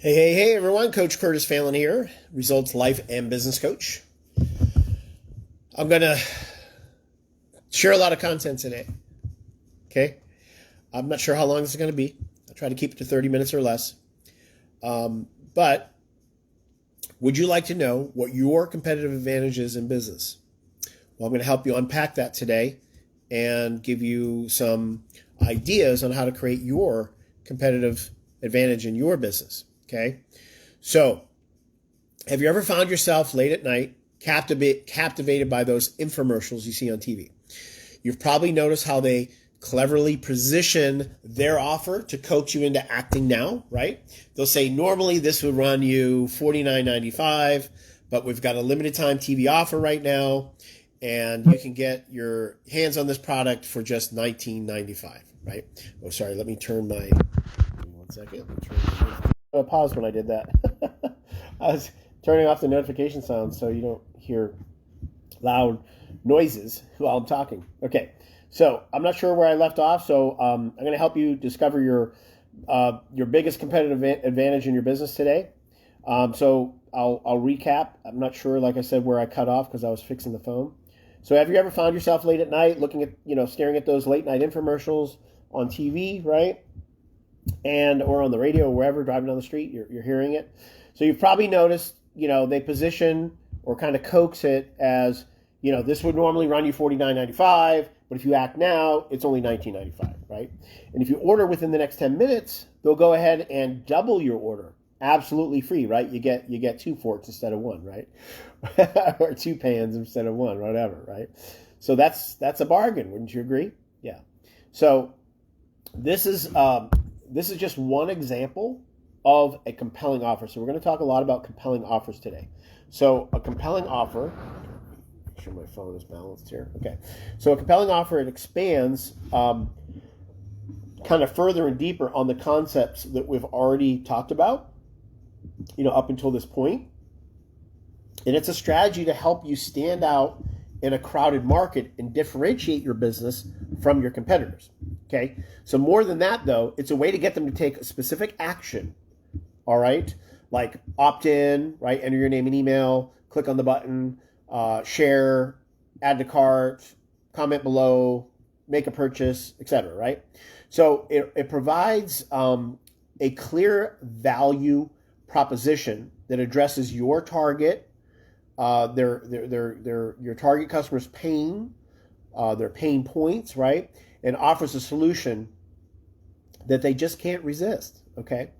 Hey, everyone. Coach Curtis Phelan here, Results Life and Business Coach. I'm going to share a lot of content today. Okay. I'm not sure how long this is going to be. I'll try to keep it to 30 minutes or less. But would you like to know what your competitive advantage is in business? Well, I'm going to help you unpack that today and give you some ideas on how to create your competitive advantage in your business. Okay. So have you ever found yourself late at night captivated by those infomercials you see on TV? You've probably noticed how they cleverly position their offer to coax you into acting now, right? They'll say, normally this would run you $49.95, but we've got a limited time TV offer right now, and you can get your hands on this product for just $19.95, right? Oh, sorry, let me turn my, give me 1 second. I paused when I did that. I was turning off the notification sound so you don't hear loud noises while I'm talking. Okay, so I'm not sure where I left off, so I'm going to help you discover your biggest competitive advantage in your business today. So I'll recap. I'm not sure, like I said, where I cut off because I was fixing the phone. So have you ever found yourself late at night looking at, staring at those late night infomercials on TV, right? Or on the radio or wherever, driving down the street, you're hearing it. So you've probably noticed, they position or kind of coax it as, this would normally run you $49.95, but if you act now, it's only $19.95, right? And if you order within the next 10 minutes, they'll go ahead and double your order. Absolutely free, right? You get 2 forks instead of 1, right? Or 2 pans instead of 1, whatever, right? So that's a bargain, wouldn't you agree? Yeah. So this is just one example of a compelling offer. So we're going to talk a lot about compelling offers today. So a compelling offer, make sure my phone is balanced here. Okay. So a compelling offer, it expands kind of further and deeper on the concepts that we've already talked about, up until this point. And it's a strategy to help you stand out in a crowded market and differentiate your business from your competitors. Okay. So more than that, though, it's a way to get them to take a specific action. All right. Like opt in, right? Enter your name and email, click on the button, share, add to cart, comment below, make a purchase, etc. Right. So it provides a clear value proposition that addresses your target, your target customer's pain, their pain points, right? And offers a solution that they just can't resist, okay?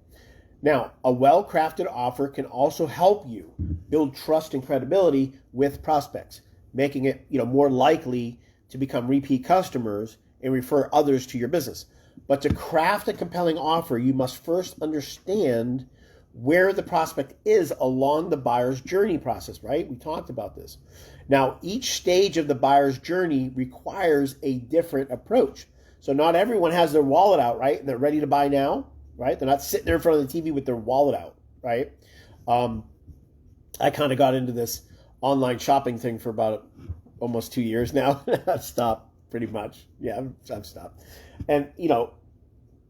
Now, a well-crafted offer can also help you build trust and credibility with prospects, making it, more likely to become repeat customers and refer others to your business. But to craft a compelling offer, you must first understand where the prospect is along the buyer's journey process, right? We talked about this. Now, each stage of the buyer's journey requires a different approach. So not everyone has their wallet out, right? And they're ready to buy now, right? They're not sitting there in front of the TV with their wallet out, right? I kind of got into this online shopping thing for about almost 2 years now. I've stopped pretty much. Yeah, I've stopped. And,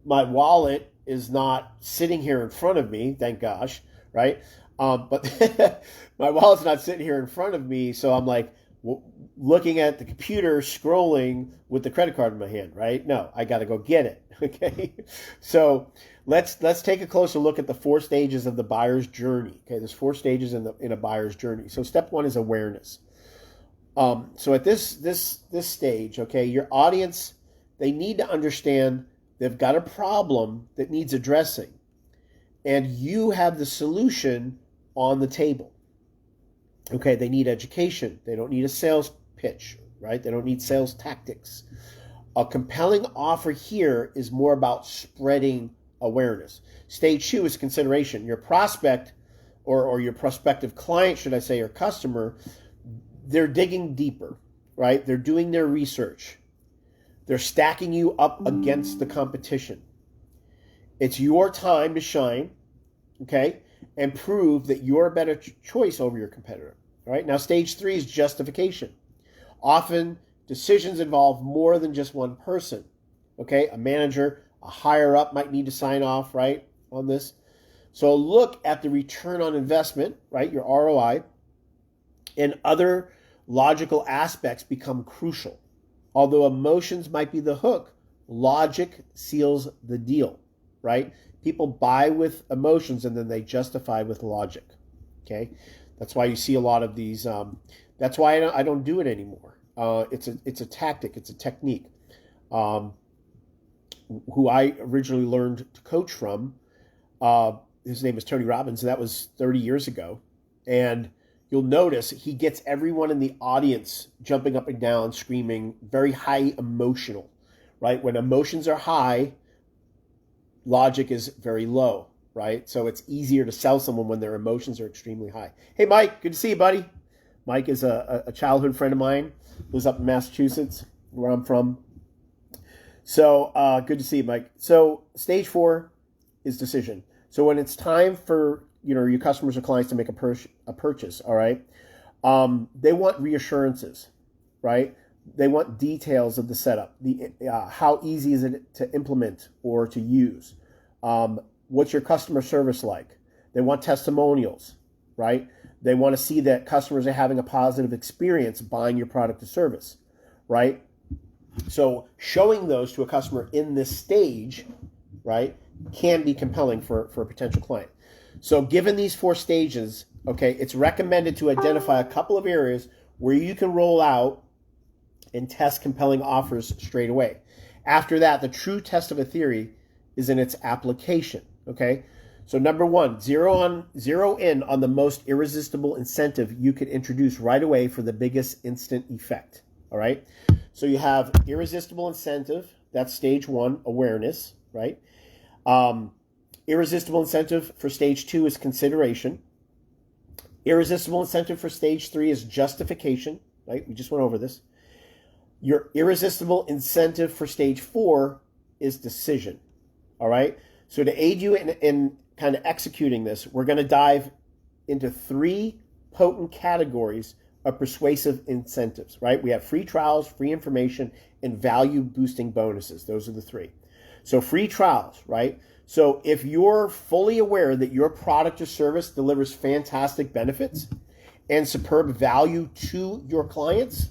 my wallet is not sitting here in front of me, thank gosh, right? But my wallet's not sitting here in front of me, so I'm like looking at the computer, scrolling with the credit card in my hand, right? No, I got to go get it, okay? So let's take a closer look at the 4 stages of the buyer's journey. Okay, there's 4 stages in a buyer's journey. So step 1 is awareness. So at this stage, okay, your audience, they need to understand they've got a problem that needs addressing, and you have the solution on the table. Okay, they need education. They don't need a sales pitch, right? They don't need sales tactics. A compelling offer here is more about spreading awareness. Stage 2 is consideration. Your prospect or your prospective client, should I say, or customer, they're digging deeper, right? They're doing their research. They're stacking you up against the competition. It's your time to shine, okay, and prove that you're a better choice over your competitor. All right. Now, stage 3 is justification. Often, decisions involve more than just one person. Okay, a manager, a higher up might need to sign off, right, on this. So look at the return on investment, right? Your ROI, and other logical aspects become crucial. Although emotions might be the hook, logic seals the deal, right? People buy with emotions and then they justify with logic. Okay, that's why you see a lot of these. That's why I don't do it anymore. It's a tactic. It's a technique. Who I originally learned to coach from, his name is Tony Robbins, and that was 30 years ago. And you'll notice he gets everyone in the audience jumping up and down, screaming, very high emotional, right? When emotions are high, logic is very low, right? So it's easier to sell someone when their emotions are extremely high. Hey, Mike, good to see you, buddy. Mike is a childhood friend of mine, lives up in Massachusetts, where I'm from. So good to see you, Mike. So stage 4 is decision. So when it's time for your customers or clients to make a purchase, all right, they want reassurances, right? They want details of the setup, how easy is it to implement or to use? What's your customer service like? They want testimonials, right? They want to see that customers are having a positive experience buying your product or service, right? So showing those to a customer in this stage, right, can be compelling for a potential client. So given these 4 stages, okay, it's recommended to identify a couple of areas where you can roll out and test compelling offers straight away. After that, the true test of a theory is in its application, okay? So number 1, zero in on the most irresistible incentive you could introduce right away for the biggest instant effect, all right? So you have irresistible incentive, that's stage 1, awareness, right? Irresistible incentive for stage 2 is consideration. Irresistible incentive for stage 3 is justification, right? We just went over this. Your irresistible incentive for stage 4 is decision, all right? So to aid you in kind of executing this, we're going to dive into 3 potent categories of persuasive incentives, right? We have free trials, free information, and value boosting bonuses. Those are the 3. So free trials, right? So if you're fully aware that your product or service delivers fantastic benefits and superb value to your clients,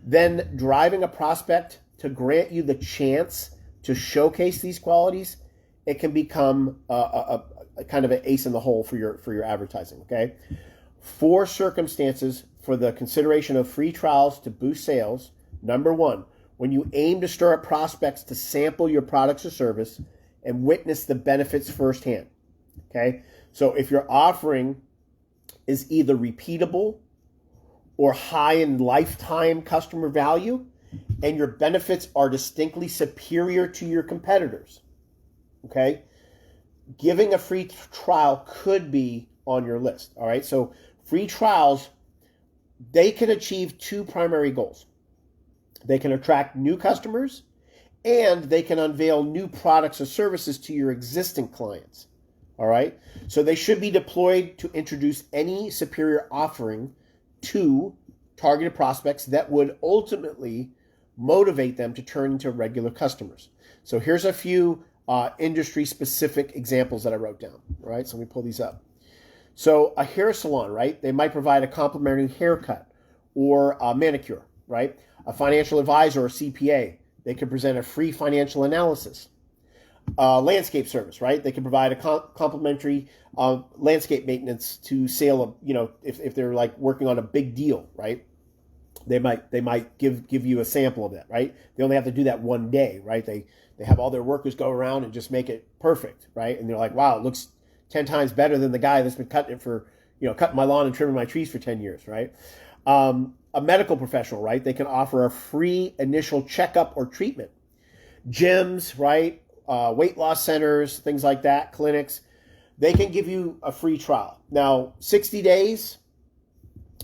then driving a prospect to grant you the chance to showcase these qualities, it can become a kind of an ace in the hole for your advertising, okay? 4 circumstances for the consideration of free trials to boost sales. Number 1, when you aim to stir up prospects to sample your products or service and witness the benefits firsthand, okay? So if your offering is either repeatable or high in lifetime customer value and your benefits are distinctly superior to your competitors, okay? Giving a free trial could be on your list, all right? So free trials, they can achieve 2 primary goals. They can attract new customers and they can unveil new products or services to your existing clients, all right? So they should be deployed to introduce any superior offering to targeted prospects that would ultimately motivate them to turn into regular customers. So here's a few industry-specific examples that I wrote down, all right? So let me pull these up. So a hair salon, right? They might provide a complimentary haircut or a manicure, right? A financial advisor or CPA, they can present a free financial analysis. Landscape service, right? They can provide a complimentary landscape maintenance to sale of, if they're like working on a big deal, right? They might give you a sample of that, right? They only have to do that one day, right? They have all their workers go around and just make it perfect, right? And they're like, wow, it looks 10 times better than the guy that's been cutting it for, cutting my lawn and trimming my trees for 10 years, right? A medical professional, right? They can offer a free initial checkup or treatment. Gyms, right? Weight loss centers, things like that, clinics, they can give you a free trial. Now, 60 days,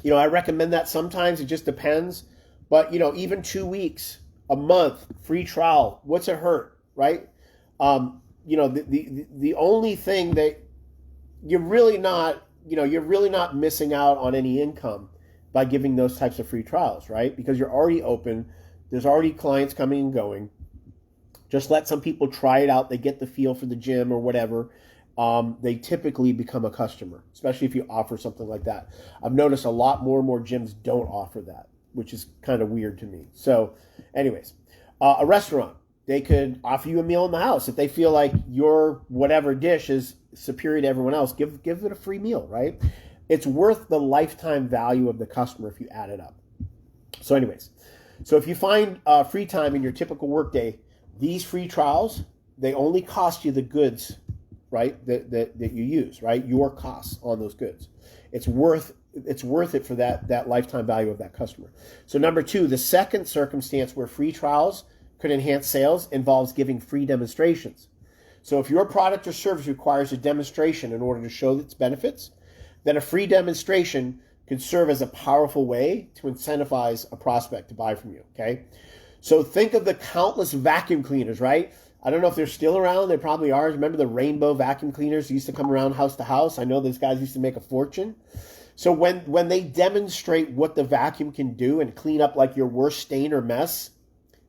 I recommend that sometimes. It just depends. But, even 2 weeks, a month, free trial, what's it hurt, right? The only thing that you're really not missing out on any income by giving those types of free trials, right? Because you're already open. There's already clients coming and going. Just let some people try it out. They get the feel for the gym or whatever. they typically become a customer, especially if you offer something like that. I've noticed a lot more and more gyms don't offer that, which is kind of weird to me. So anyways, a restaurant, they could offer you a meal in the house. If they feel like your whatever dish is superior to everyone else, give it a free meal, right? It's worth the lifetime value of the customer if you add it up. So anyways, so if you find free time in your typical workday, these free trials, they only cost you the goods, right, that you use, right? Your costs on those goods. It's worth it for that lifetime value of that customer. So number 2, the second circumstance where free trials could enhance sales involves giving free demonstrations. So if your product or service requires a demonstration in order to show its benefits, then a free demonstration could serve as a powerful way to incentivize a prospect to buy from you, okay? So think of the countless vacuum cleaners, right? I don't know if they're still around. They probably are. Remember the rainbow vacuum cleaners used to come around house to house? I know those guys used to make a fortune. So when they demonstrate what the vacuum can do and clean up like your worst stain or mess,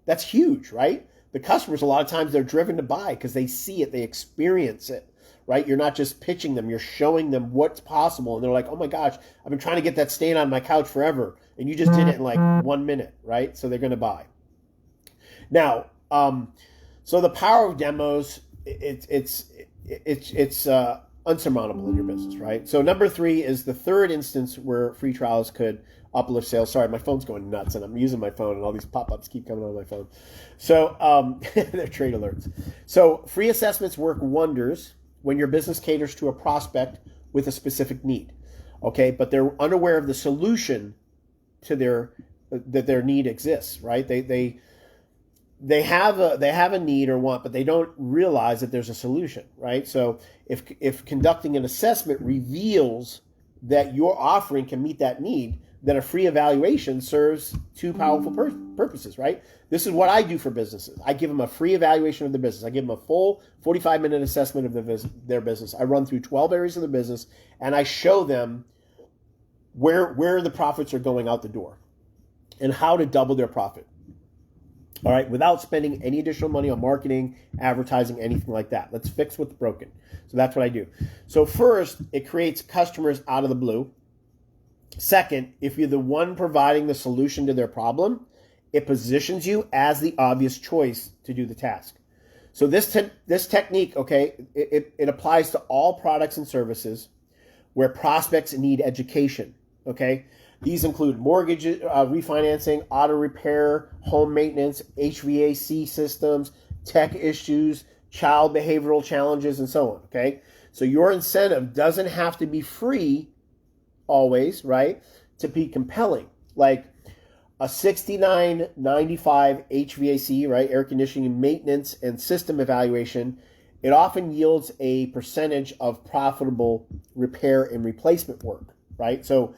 that's huge, right? The customers, a lot of times, they're driven to buy because they see it, they experience it, right? You're not just pitching them, you're showing them what's possible. And they're like, oh my gosh, I've been trying to get that stain on my couch forever. And you just did it in like 1 minute, right? So they're going to buy. Now, so the power of demos, it's unsurmountable in your business, right? So number 3 is the third instance where free trials could uplift sales. Sorry, my phone's going nuts, and I'm using my phone, and all these pop-ups keep coming on my phone. So they're trade alerts. So free assessments work wonders when your business caters to a prospect with a specific need, okay? But they're unaware of the solution to their need exists, right? They have a need or want, but they don't realize that there's a solution, right? So if conducting an assessment reveals that your offering can meet that need, then a free evaluation serves 2 powerful purposes, right? This is what I do for businesses. I give them a free evaluation of the business. I give them a full 45-minute assessment of their business. I run through 12 areas of the business, and I show them where the profits are going out the door and how to double their profit. All right, without spending any additional money on marketing, advertising, anything like that. Let's fix what's broken. So that's what I do. So first, it creates customers out of the blue. Second, if you're the one providing the solution to their problem, it positions you as the obvious choice to do the task. So this technique, okay, it applies to all products and services where prospects need education, okay? These include mortgage refinancing, auto repair, home maintenance, HVAC systems, tech issues, child behavioral challenges, and so on, okay? So your incentive doesn't have to be free always, right, to be compelling. Like a $69.95 HVAC, right, air conditioning maintenance and system evaluation, it often yields a percentage of profitable repair and replacement work, right? So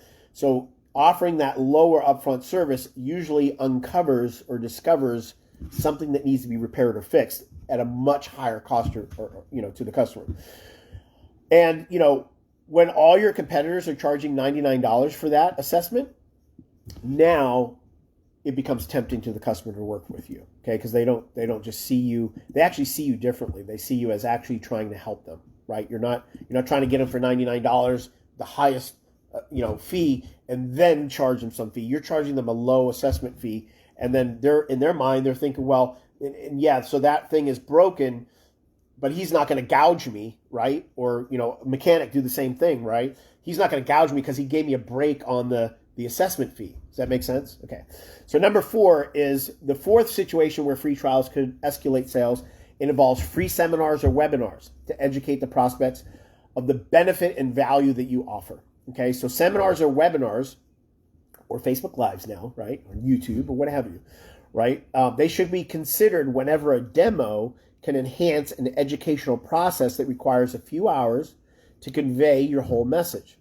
offering that lower upfront service usually uncovers or discovers something that needs to be repaired or fixed at a much higher cost to the customer. And, when all your competitors are charging $99 for that assessment, now it becomes tempting to the customer to work with you, okay? Because they don't just see you; they actually see you differently. They see you as actually trying to help them, right? You're not trying to get them for $99, the highest fee, and then charge them some fee. You're charging them a low assessment fee, and then in their mind they're thinking, well, and yeah, so that thing is broken, but he's not going to gouge me, right? Or, a mechanic do the same thing, right? He's not going to gouge me because he gave me a break on the assessment fee. Does that make sense? Okay. So number 4 is the fourth situation where free trials could escalate sales. It involves free seminars or webinars to educate the prospects of the benefit and value that you offer. Okay. So seminars or webinars, or Facebook Lives now, right? Or YouTube or what have you, right? They should be considered whenever a demo can enhance an educational process that requires a few hours to convey your whole message.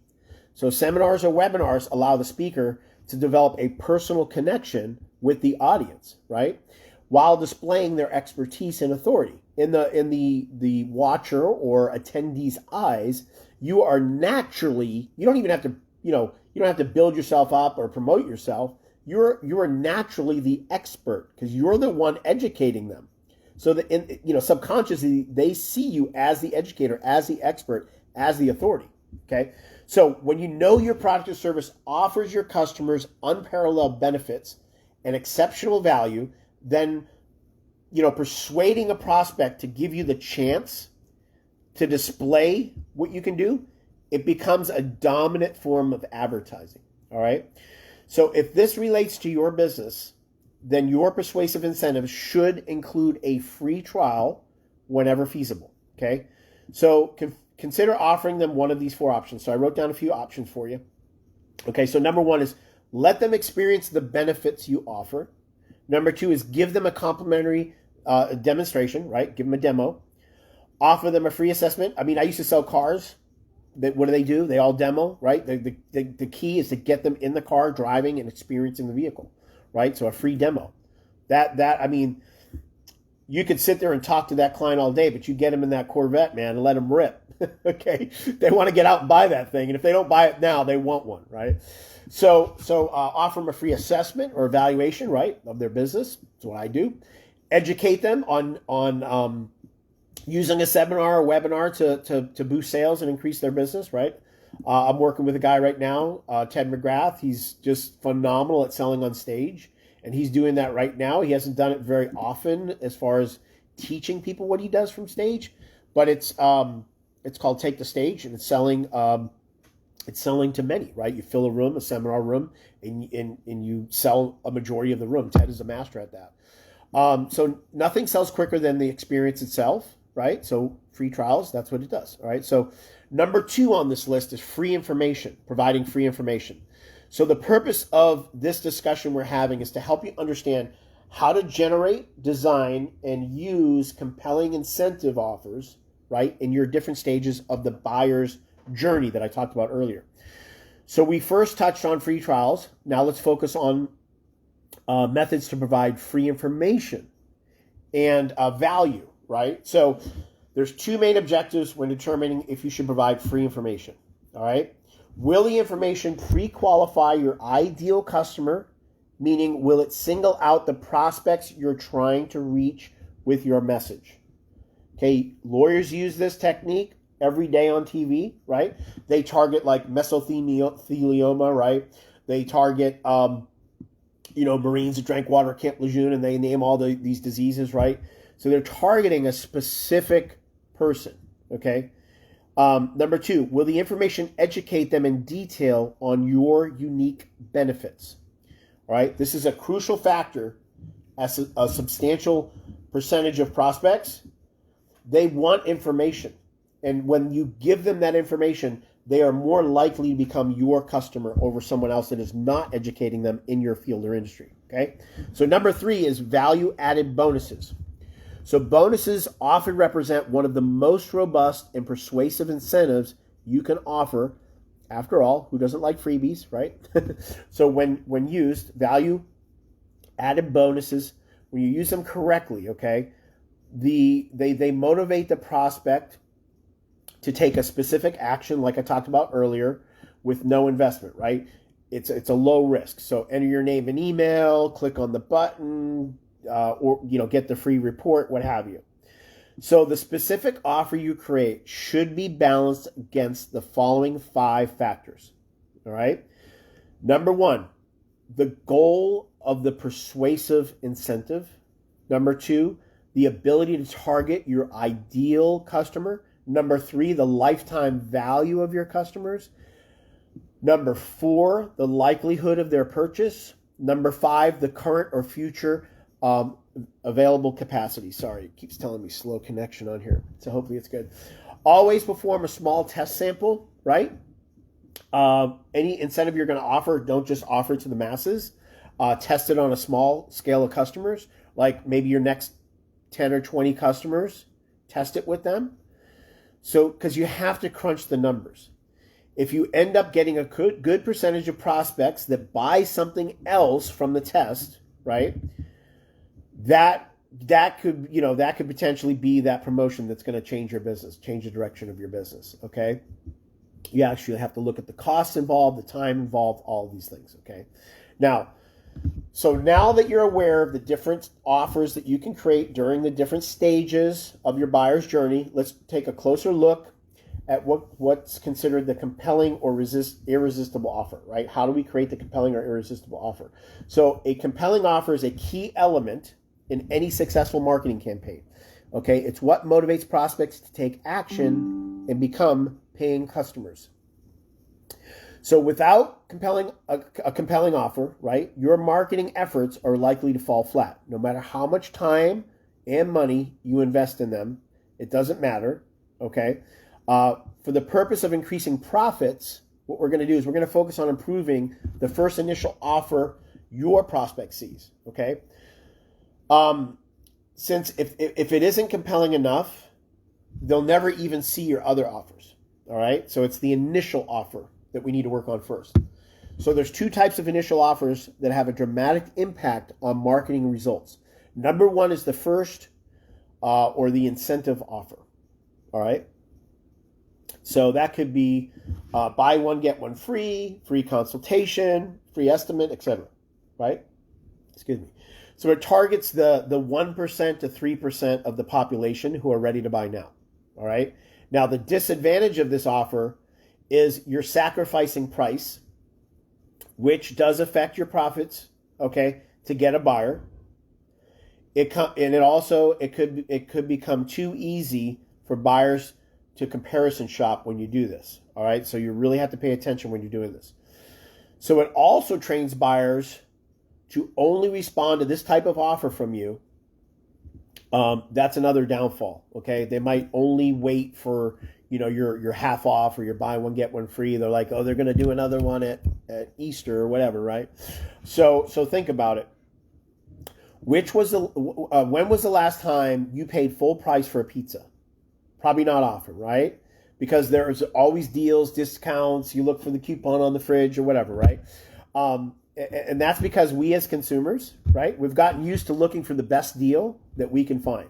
So seminars or webinars allow the speaker to develop a personal connection with the audience, right? While displaying their expertise and authority. In the watcher or attendee's eyes, you are naturally, you don't even have to, you don't have to build yourself up or promote yourself. You are naturally the expert because you're the one educating them. So that subconsciously they see you as the educator, as the expert, as the authority. Okay. So when you know your product or service offers your customers unparalleled benefits and exceptional value, then persuading a prospect to give you the chance to display what you can do, it becomes a dominant form of advertising. All right. So if this relates to your business, then your persuasive incentives should include a free trial whenever feasible. Okay. So consider offering them one of these 4 options. So I wrote down a few options for you. Okay. So number 1 is let them experience the benefits you offer. Number 2 is give them a complimentary demonstration, right? Give them a demo. Offer them a free assessment. I mean, I used to sell cars. What do? They all demo, right? The key is to get them in the car, driving and experiencing the vehicle, right? So a free demo. I mean, you could sit there and talk to that client all day, but you get them in that Corvette, man, and let them rip. Okay, they want to get out and buy that thing, and if they don't buy it now, they want one, right? So offer them a free assessment or evaluation, right, of their business. That's what I do. Educate them on using a seminar or webinar to boost sales and increase their business, right? I'm working with a guy right now, Ted McGrath. He's just phenomenal at selling on stage, and he's doing that right now. He hasn't done it very often as far as teaching people what he does from stage, but it's called Take the Stage, and it's selling to many, right? You fill a room, a seminar room, and you sell a majority of the room. Ted is a master at that. So nothing sells quicker than the experience itself, right? So free trials, that's what it does. All right. So number 2 on this list is free information, providing free information. So the purpose of this discussion we're having is to help you understand how to generate, design, and use compelling incentive offers, right, in your different stages of the buyer's journey that I talked about earlier. So we first touched on free trials. Now let's focus on methods to provide free information and value, right? So there's 2 main objectives when determining if you should provide free information, all right? Will the information pre-qualify your ideal customer, meaning will it single out the prospects you're trying to reach with your message? Okay, lawyers use this technique every day on TV, right? They target like mesothelioma, right? They target, Marines that drank water at Camp Lejeune, and they name all these diseases, right? So they're targeting a specific person, okay? Number 2, will the information educate them in detail on your unique benefits? All right, this is a crucial factor as a substantial percentage of prospects. They want information. And when you give them that information, they are more likely to become your customer over someone else that is not educating them in your field or industry, okay? So number 3 is value-added bonuses. So bonuses often represent one of the most robust and persuasive incentives you can offer. After all, who doesn't like freebies, right? So when used, value-added bonuses, when you use them correctly, okay, they motivate the prospect to take a specific action, like I talked about earlier, with no investment, right? It's a low risk. So enter your name and email, click on the button, or get the free report, what have you. So the specific offer you create should be balanced against the following 5 factors. All right. Number 1, the goal of the persuasive incentive. Number 2, the ability to target your ideal customer. Number 3, the lifetime value of your customers. Number 4, the likelihood of their purchase. Number 5, the current or future available capacity. Sorry, it keeps telling me slow connection on here, so hopefully it's good. Always perform a small test sample, right? Any incentive you're going to offer, don't just offer it to the masses. Test it on a small scale of customers, like maybe your next 10 or 20 customers. Test it with them. So, because you have to crunch the numbers. If you end up getting a good percentage of prospects that buy something else from the test, right? That could potentially be that promotion that's going to change your business, change the direction of your business. Okay, you actually have to look at the costs involved, the time involved, all of these things. Okay, now So now that you're aware of the different offers that you can create during the different stages of your buyer's journey, let's take a closer look at what's considered the compelling or irresistible offer, right? How do we create the compelling or irresistible offer? So a compelling offer is a key element in any successful marketing campaign. Okay, it's what motivates prospects to take action and become paying customers. So without a compelling offer, right, your marketing efforts are likely to fall flat. No matter how much time and money you invest in them, it doesn't matter, okay? For the purpose of increasing profits, what we're going to do is we're going to focus on improving the first initial offer your prospect sees, okay? Since if it isn't compelling enough, they'll never even see your other offers, all right? So it's the initial offer that we need to work on first. So there's two types of initial offers that have a dramatic impact on marketing results. Number one is the first or the incentive offer, all right? So that could be buy one, get one free, free consultation, free estimate, etc., right? Excuse me. So it targets the 1% to 3% of the population who are ready to buy now, all right? Now, the disadvantage of this offer is you're sacrificing price, which does affect your profits, okay, to get a buyer. It could become too easy for buyers to comparison shop when you do this, all right? So you really have to pay attention when you're doing this. So it also trains buyers to only respond to this type of offer from you. That's another downfall, okay? They might only wait for, your half off or your buy one, get one free. They're like, oh, they're going to do another one at Easter or whatever, right? So think about it. When was the last time you paid full price for a pizza? Probably not often, right? Because there's always deals, discounts. You look for the coupon on the fridge or whatever, right? And that's because we as consumers, right, we've gotten used to looking for the best deal that we can find.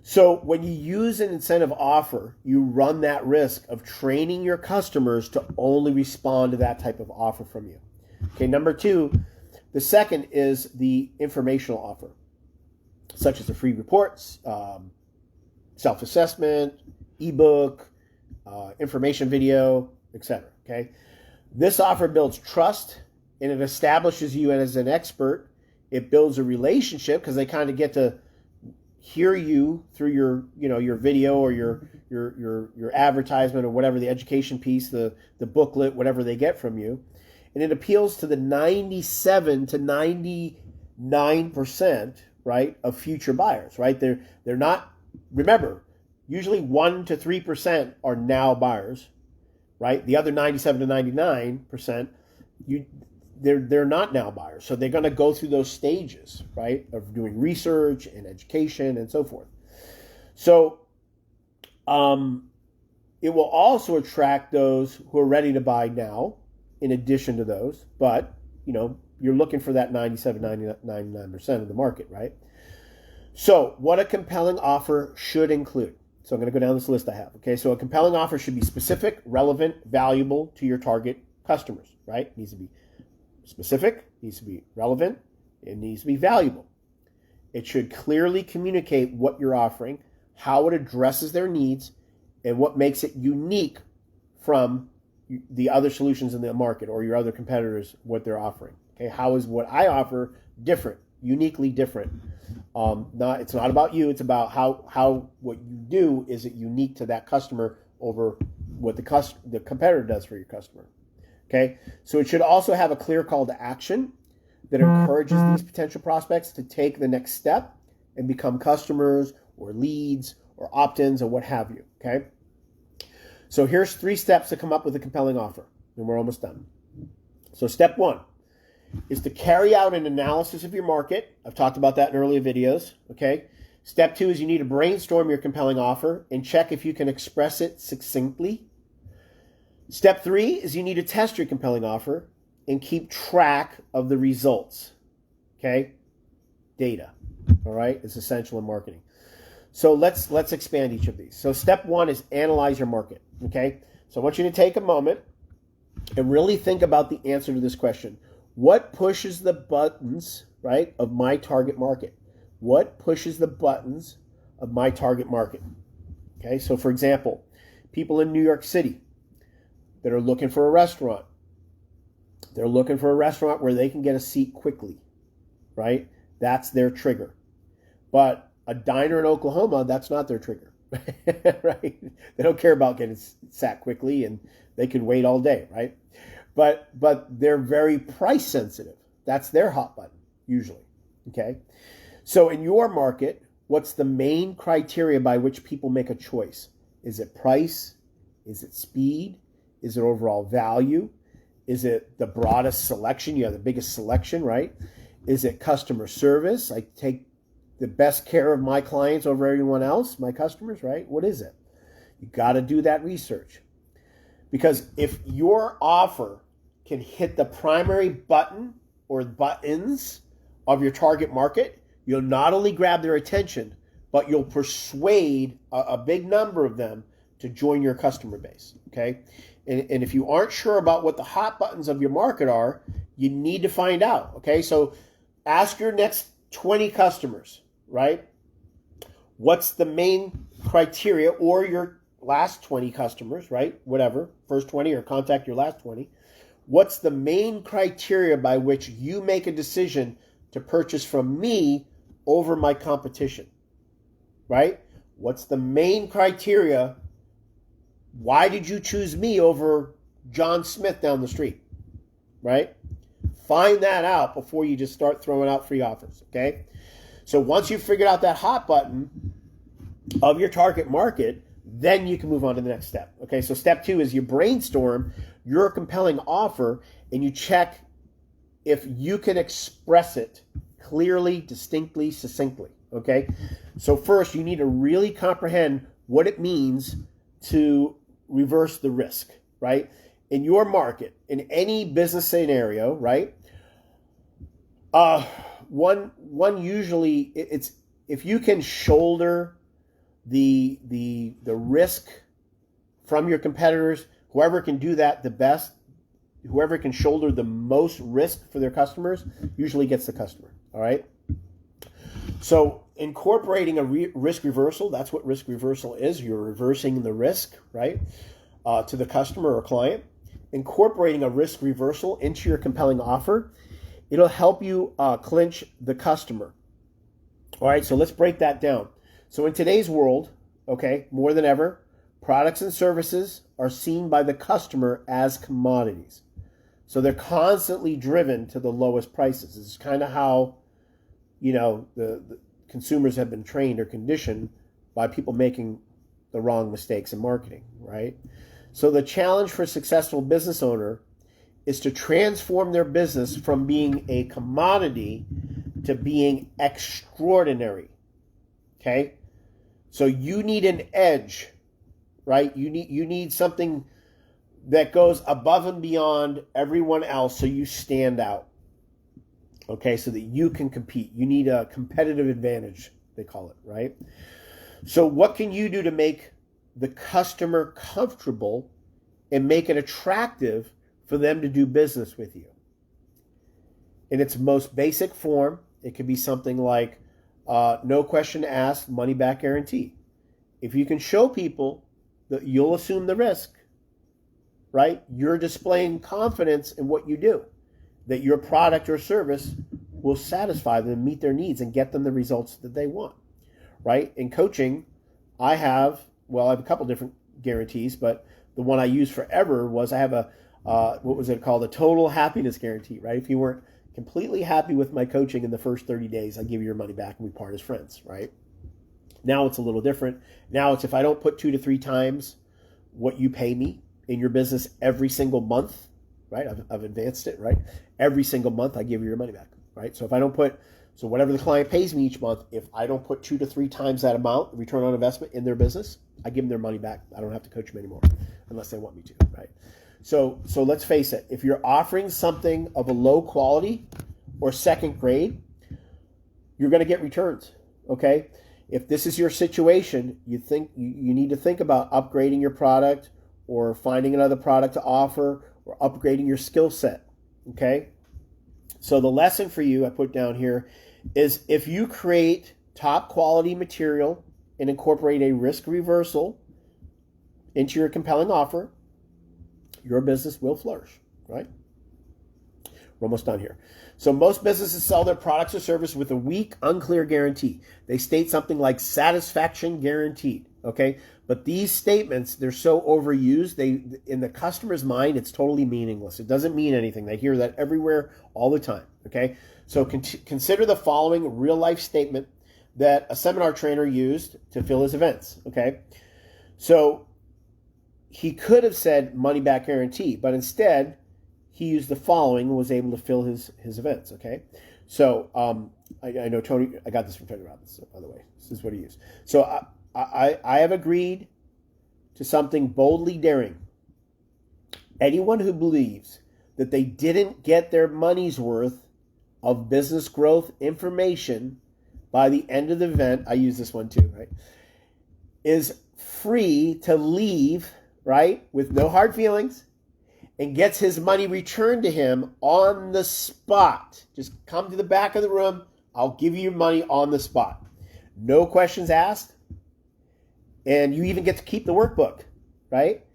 So when you use an incentive offer, you run that risk of training your customers to only respond to that type of offer from you. Okay, number two, the second is the informational offer, such as the free reports, self-assessment, ebook, information video, etc. Okay, this offer builds trust and it establishes you as an expert. It builds a relationship because they kind of get to hear you through your video or your advertisement or whatever, the education piece, the booklet, whatever they get from you. And it appeals to the 97 to 99%, right, of future buyers, right? They're not, remember, usually 1 to 3% are now buyers, right? The other 97 to 99%, they're not now buyers. So they're going to go through those stages, right, of doing research and education and so forth. So it will also attract those who are ready to buy now in addition to those. But, you're looking for that 97, 99% of the market, right? So what a compelling offer should include. So I'm going to go down this list I have. Okay, so a compelling offer should be specific, relevant, valuable to your target customers, right? It needs to be specific, needs to be relevant, it needs to be valuable. It should clearly communicate what you're offering, how it addresses their needs, and what makes it unique from the other solutions in the market or your other competitors, what they're offering. Okay, how is what I offer different, uniquely different? It's not about you, it's about how what you do is it unique to that customer over what the competitor does for your customer. Okay, so it should also have a clear call to action that encourages these potential prospects to take the next step and become customers or leads or opt-ins or what have you. Okay, so here's 3 steps to come up with a compelling offer, and we're almost done. So step 1 is to carry out an analysis of your market. I've talked about that in earlier videos. Okay, step 2 is you need to brainstorm your compelling offer and check if you can express it succinctly. Step 3 is you need to test your compelling offer and keep track of the results. Okay? Data. All right? It's essential in marketing. So let's expand each of these. So step 1 is analyze your market. Okay? So I want you to take a moment and really think about the answer to this question. What pushes the buttons, right, of my target market? What pushes the buttons of my target market? Okay, so for example, people in New York City that are looking for a restaurant. They're looking for a restaurant where they can get a seat quickly, right? That's their trigger. But a diner in Oklahoma, that's not their trigger, right? They don't care about getting sat quickly, and they can wait all day, right? But they're very price sensitive. That's their hot button, usually, okay? So in your market, what's the main criteria by which people make a choice? Is it price? Is it speed? Is it overall value? Is it the broadest selection? You have the biggest selection, right? Is it customer service? I take the best care of my clients over everyone else, my customers, right? What is it? You got to do that research. Because if your offer can hit the primary button or buttons of your target market, you'll not only grab their attention, but you'll persuade a big number of them to join your customer base, okay? And if you aren't sure about what the hot buttons of your market are, you need to find out, okay? So ask your next 20 customers, right? What's the main criteria, or your last 20 customers, right? Whatever, first 20 or contact your last 20. What's the main criteria by which you make a decision to purchase from me over my competition, right? What's the main criteria? Why did you choose me over John Smith down the street, right? Find that out before you just start throwing out free offers, okay? So once you've figured out that hot button of your target market, then you can move on to the next step, okay? So step 2 is you brainstorm your compelling offer and you check if you can express it clearly, distinctly, succinctly, okay? So first, you need to really comprehend what it means to reverse the risk, right? In your market, in any business scenario, right? One usually, it's if you can shoulder the risk from your competitors, whoever can do that the best, whoever can shoulder the most risk for their customers usually gets the customer, all right? So incorporating a risk reversal, that's what risk reversal is. You're reversing the risk, right, to the customer or client. Incorporating a risk reversal into your compelling offer, it'll help you clinch the customer. All right, so let's break that down. So in today's world, okay, more than ever, products and services are seen by the customer as commodities. So they're constantly driven to the lowest prices. This is kind of how, you know, the consumers have been trained or conditioned by people making the wrong mistakes in marketing, right? So the challenge for a successful business owner is to transform their business from being a commodity to being extraordinary, okay? So you need an edge, right? You need something that goes above and beyond everyone else so you stand out. Okay, so that you can compete. You need a competitive advantage, they call it, right? So what can you do to make the customer comfortable and make it attractive for them to do business with you? In its most basic form, it could be something like no question asked, money back guarantee. If you can show people that you'll assume the risk, right? You're displaying confidence in what you do, that your product or service will satisfy them, meet their needs, and get them the results that they want, right? In coaching, I have a couple different guarantees, but the one I used forever was I have a, what was it called? A total happiness guarantee, right? If you weren't completely happy with my coaching in the first 30 days, I give you your money back and we part as friends, right? Now it's a little different. Now it's if I don't put 2 to 3 times what you pay me in your business every single month, right? I've advanced it, right? Every single month I give you your money back, right? So if I don't put, so whatever the client pays me each month, if I don't put 2 to 3 times that amount, return on investment in their business, I give them their money back. I don't have to coach them anymore unless they want me to, right? So let's face it. If you're offering something of a low quality or second grade, you're going to get returns, okay? If this is your situation, you need to think about upgrading your product or finding another product to offer or upgrading your skill set, okay? So the lesson for you I put down here is if you create top quality material and incorporate a risk reversal into your compelling offer, your business will flourish, right? We're almost done here. So most businesses sell their products or service with a weak, unclear guarantee. They state something like satisfaction guaranteed, okay? But these statements, they're so overused, in the customer's mind, it's totally meaningless. It doesn't mean anything. They hear that everywhere all the time, okay? So consider the following real-life statement that a seminar trainer used to fill his events, okay? So he could have said money-back guarantee, but instead, he used the following and was able to fill his events, okay? So I know Tony, I got this from Tony Robbins, by the way. This is what he used. So I have agreed to something boldly daring. Anyone who believes that they didn't get their money's worth of business growth information by the end of the event, I use this one too, right, is free to leave, right, with no hard feelings, and gets his money returned to him on the spot. Just come to the back of the room. I'll give you your money on the spot. No questions asked. And you even get to keep the workbook, right?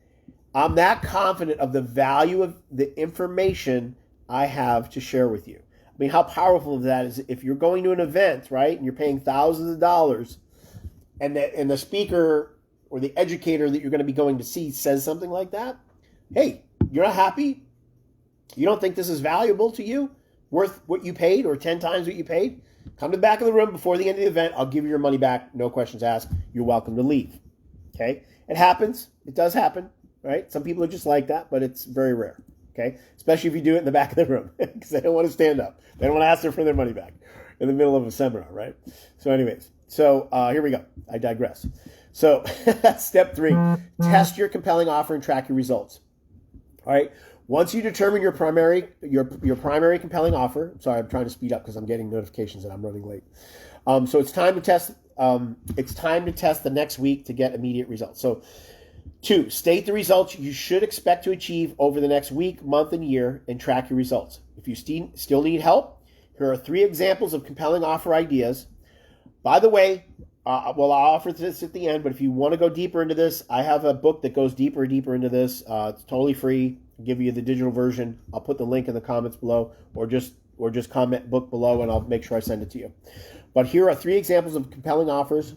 I'm that confident of the value of the information I have to share with you. I mean, how powerful that is if you're going to an event, right, and you're paying thousands of dollars, and the speaker or the educator that you're going to be going to see says something like that. Hey, you're not happy? You don't think this is valuable to you? Worth what you paid or 10 times what you paid? Come to the back of the room before the end of the event. I'll give you your money back. No questions asked. You're welcome to leave. Okay? It happens. It does happen, right? Some people are just like that, but it's very rare. Okay? Especially if you do it in the back of the room because they don't want to stand up. They don't want to ask them for their money back in the middle of a seminar, right? So anyways, here we go. I digress. So step 3, test your compelling offer and track your results. All right. Once you determine your primary compelling offer, sorry, I'm trying to speed up because I'm getting notifications that I'm running late. So it's time to test. It's time to test the next week to get immediate results. So 2, state the results you should expect to achieve over the next week, month, and year, and track your results. If you still need help, here are 3 examples of compelling offer ideas. By the way, I'll offer this at the end, but if you want to go deeper into this, I have a book that goes deeper into this. It's totally free. I'll give you the digital version. I'll put the link in the comments below, or just comment book below, and I'll make sure I send it to you. But here are 3 examples of compelling offers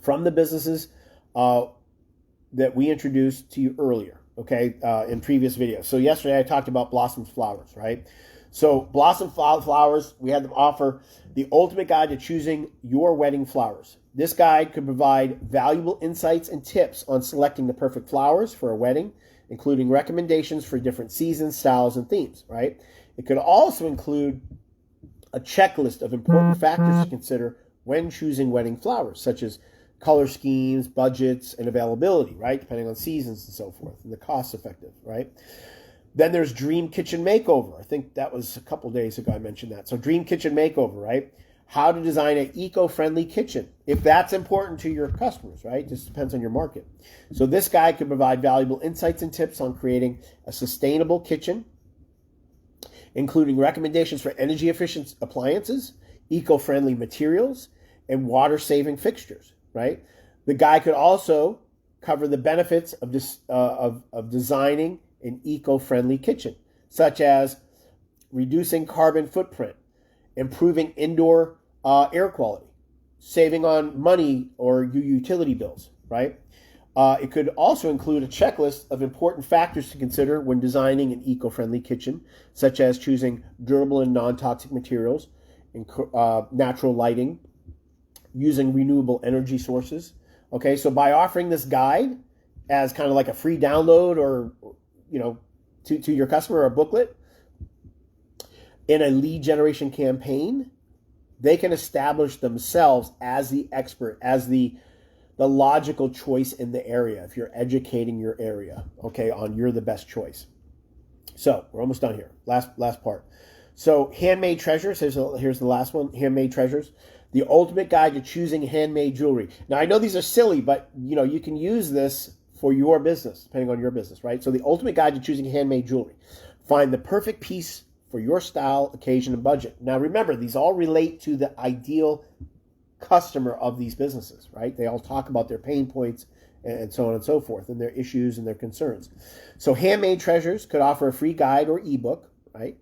from the businesses that we introduced to you earlier, okay, in previous videos. So yesterday I talked about Blossom Flowers, right? So Blossom Flowers, we had them offer the ultimate guide to choosing your wedding flowers. This guide could provide valuable insights and tips on selecting the perfect flowers for a wedding, including recommendations for different seasons, styles, and themes, right? It could also include a checklist of important factors to consider when choosing wedding flowers, such as color schemes, budgets, and availability, right? Depending on seasons and so forth, and the cost effective, right? Then there's Dream Kitchen Makeover. I think that was a couple days ago I mentioned that. So Dream Kitchen Makeover, right? How to design an eco-friendly kitchen, if that's important to your customers, right? Just depends on your market. So this guide could provide valuable insights and tips on creating a sustainable kitchen, including recommendations for energy-efficient appliances, eco-friendly materials, and water-saving fixtures, right? The guide could also cover the benefits of designing an eco-friendly kitchen, such as reducing carbon footprint, improving indoor air quality, saving on money or your utility bills, right? It could also include a checklist of important factors to consider when designing an eco-friendly kitchen, such as choosing durable and non-toxic materials, natural lighting, using renewable energy sources. Okay, so by offering this guide as kind of like a free download or to your customer, or a booklet in a lead generation campaign, they can establish themselves as the expert, as the logical choice in the area, if you're educating your area, okay, on you're the best choice. So we're almost done here. Last part. So handmade treasures, here's the last one, handmade treasures. The ultimate guide to choosing handmade jewelry. Now I know these are silly, but you can use this for your business, depending on your business, right? So the ultimate guide to choosing handmade jewelry. Find the perfect piece for your style, occasion, and budget. Now remember, these all relate to the ideal customer of these businesses, right? They all talk about their pain points and so on and so forth, and their issues and their concerns. So Handmade Treasures could offer a free guide or ebook, right,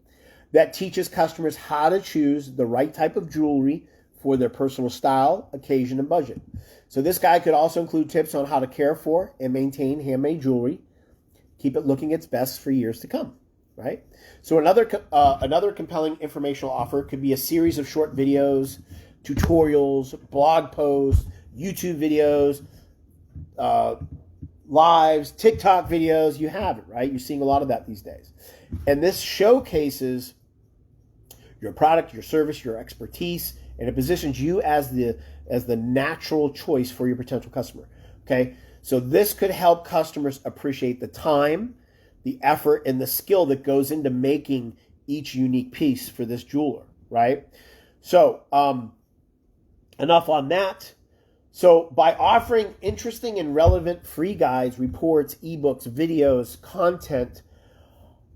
that teaches customers how to choose the right type of jewelry for their personal style, occasion, and budget. So this guide could also include tips on how to care for and maintain handmade jewelry, keep it looking its best for years to come, right? So another compelling informational offer could be a series of short videos, tutorials, blog posts, YouTube videos, lives, TikTok videos. You have it, right? You're seeing a lot of that these days. And this showcases your product, your service, your expertise, and it positions you as the natural choice for your potential customer. Okay? So this could help customers appreciate the time, the effort, and the skill that goes into making each unique piece for this jeweler, right? So, enough on that. So by offering interesting and relevant free guides, reports, ebooks, videos, content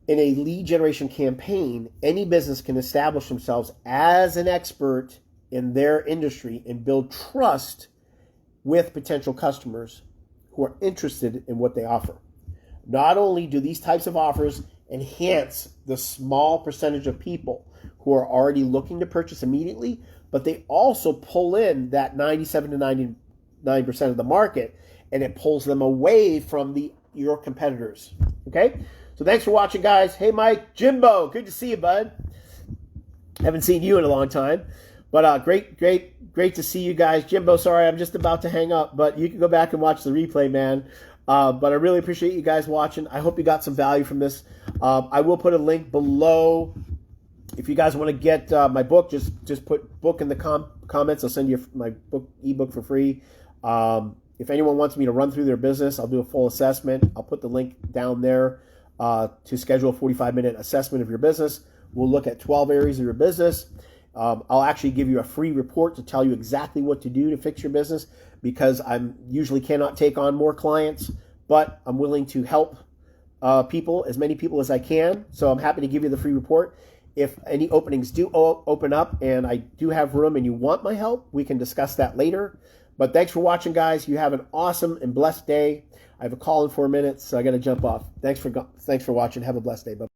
in a lead generation campaign, any business can establish themselves as an expert in their industry and build trust with potential customers who are interested in what they offer. Not only do these types of offers enhance the small percentage of people who are already looking to purchase immediately, but they also pull in that 97 to 99% of the market, and it pulls them away from your competitors. Okay? So thanks for watching, guys. Hey, Mike, Jimbo, good to see you, bud. Haven't seen you in a long time, but great to see you guys. Jimbo, sorry, I'm just about to hang up, but you can go back and watch the replay, man. But I really appreciate you guys watching. I hope you got some value from this. I will put a link below. If you guys want to get my book, just put book in the comments. I'll send you my book ebook for free. If anyone wants me to run through their business, I'll do a full assessment. I'll put the link down there to schedule a 45-minute assessment of your business. We'll look at 12 areas of your business. I'll actually give you a free report to tell you exactly what to do to fix your business, because I usually cannot take on more clients, but I'm willing to help people, as many people as I can. So I'm happy to give you the free report. If any openings do open up and I do have room and you want my help, we can discuss that later. But thanks for watching, guys. You have an awesome and blessed day. I have a call in 4 minutes, so I got to jump off. Thanks for watching. Have a blessed day. Bye.